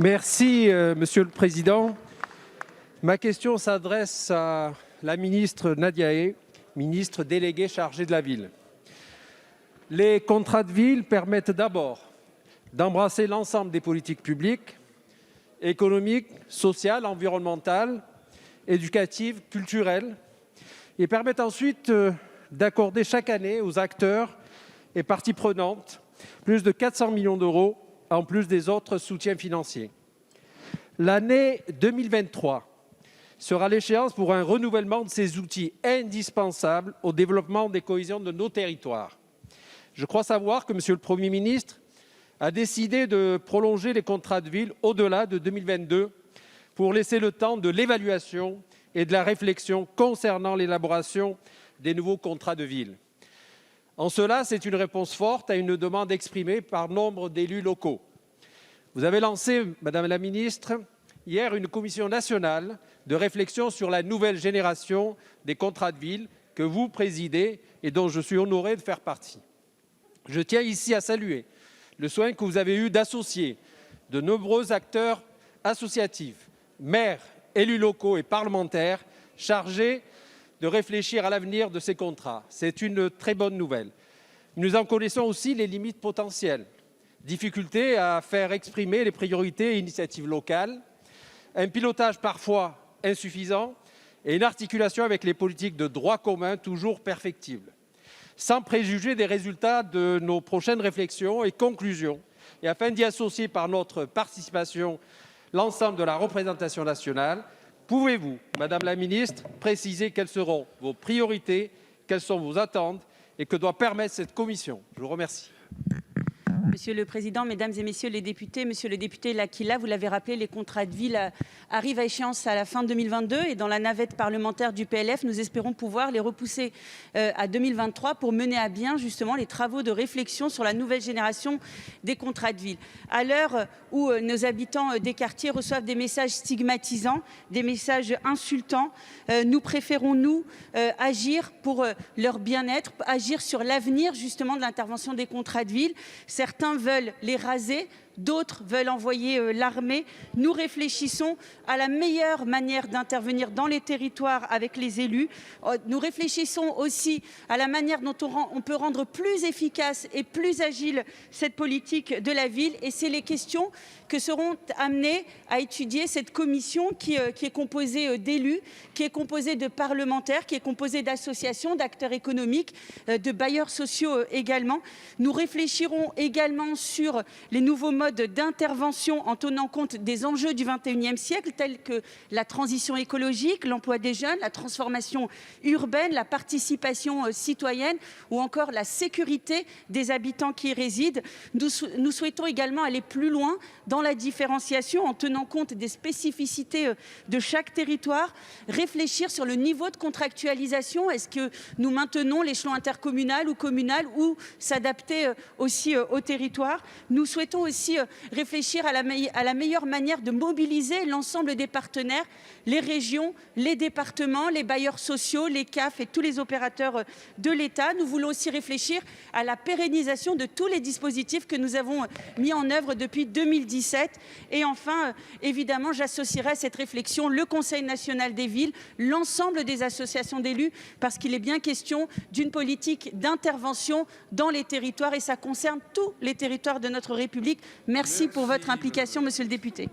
Merci, Monsieur le Président. Ma question s'adresse à la ministre Nadia Hay, ministre déléguée chargée de la ville. Les contrats de ville permettent d'abord d'embrasser l'ensemble des politiques publiques, économiques, sociales, environnementales, éducatives, culturelles, et permettent ensuite d'accorder chaque année aux acteurs et parties prenantes plus de 400 millions d'euros en plus des autres soutiens financiers. L'année 2023 sera l'échéance pour un renouvellement de ces outils indispensables au développement des cohésions de nos territoires. Je crois savoir que Monsieur le Premier ministre a décidé de prolonger les contrats de ville au-delà de 2022 pour laisser le temps de l'évaluation et de la réflexion concernant l'élaboration des nouveaux contrats de ville. En cela, c'est une réponse forte à une demande exprimée par nombre d'élus locaux. Vous avez lancé, Madame la Ministre, hier une commission nationale de réflexion sur la nouvelle génération des contrats de ville que vous présidez et dont je suis honoré de faire partie. Je tiens ici à saluer le soin que vous avez eu d'associer de nombreux acteurs associatifs, maires, élus locaux et parlementaires chargés de réfléchir à l'avenir de ces contrats. C'est une très bonne nouvelle. Nous en connaissons aussi les limites potentielles. Difficulté à faire exprimer les priorités et initiatives locales, un pilotage parfois insuffisant et une articulation avec les politiques de droit commun toujours perfectibles. Sans préjuger des résultats de nos prochaines réflexions et conclusions, et afin d'y associer par notre participation l'ensemble de la représentation nationale, pouvez-vous, Madame la Ministre, préciser quelles seront vos priorités, quelles sont vos attentes et que doit permettre cette commission? Je vous remercie. Monsieur le Président, Mesdames et Messieurs les députés, Monsieur le député L'Aquila, vous l'avez rappelé, les contrats de ville arrivent à échéance à la fin 2022 et dans la navette parlementaire du PLF, nous espérons pouvoir les repousser à 2023 pour mener à bien justement les travaux de réflexion sur la nouvelle génération des contrats de ville. À l'heure où nos habitants des quartiers reçoivent des messages stigmatisants, des messages insultants, nous préférons, nous, agir pour leur bien-être, agir sur l'avenir justement de l'intervention des contrats de ville. Certains veulent les raser, d'autres veulent envoyer l'armée. Nous réfléchissons à la meilleure manière d'intervenir dans les territoires avec les élus. Nous réfléchissons aussi à la manière dont on peut rendre plus efficace et plus agile cette politique de la ville. Et c'est les questions que seront amenées à étudier cette commission qui est composée d'élus, qui est composée de parlementaires, qui est composée d'associations, d'acteurs économiques, de bailleurs sociaux également. Nous réfléchirons également sur les nouveaux modes d'intervention en tenant compte des enjeux du XXIe siècle tels que la transition écologique, l'emploi des jeunes, la transformation urbaine, la participation citoyenne ou encore la sécurité des habitants qui y résident. Nous souhaitons également aller plus loin dans la différenciation en tenant compte des spécificités de chaque territoire, réfléchir sur le niveau de contractualisation. Est-ce que nous maintenons l'échelon intercommunal ou communal ou s'adapter aussi au territoire? Nous souhaitons aussi réfléchir à la meilleure manière de mobiliser l'ensemble des partenaires, les régions, les départements, les bailleurs sociaux, les CAF et tous les opérateurs de l'État. Nous voulons aussi réfléchir à la pérennisation de tous les dispositifs que nous avons mis en œuvre depuis 2017. Et enfin, évidemment, j'associerai à cette réflexion le Conseil national des villes, l'ensemble des associations d'élus, parce qu'il est bien question d'une politique d'intervention dans les territoires et ça concerne tous les territoires de notre République. Merci pour votre implication, Monsieur le député.